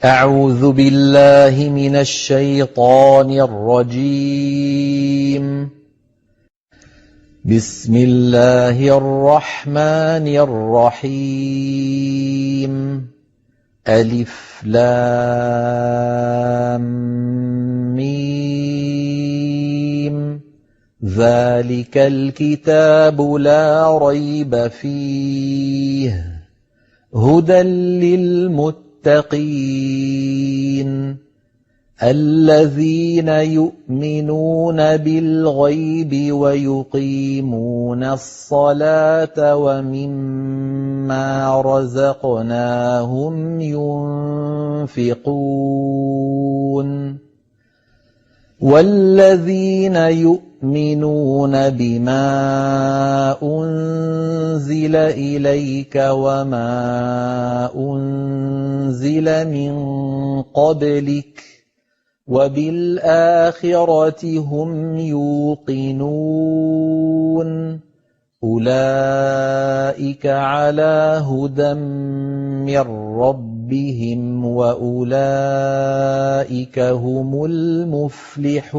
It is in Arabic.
أعوذ بالله من الشيطان الرجيم. بسم الله الرحمن الرحيم. ألف لام ميم. ذلك الكتاب لا ريب فيه هدى للمتقين الذين يؤمنون بالغيب ويقيمون الصلاة ومما رزقناهم ينفقون والذين يؤمنون بما أنزل إليك وما أنزل من قبلك وبالآخرة هم يوقنون أولئك على هدى من ربهم وأولئك هم المفلحون.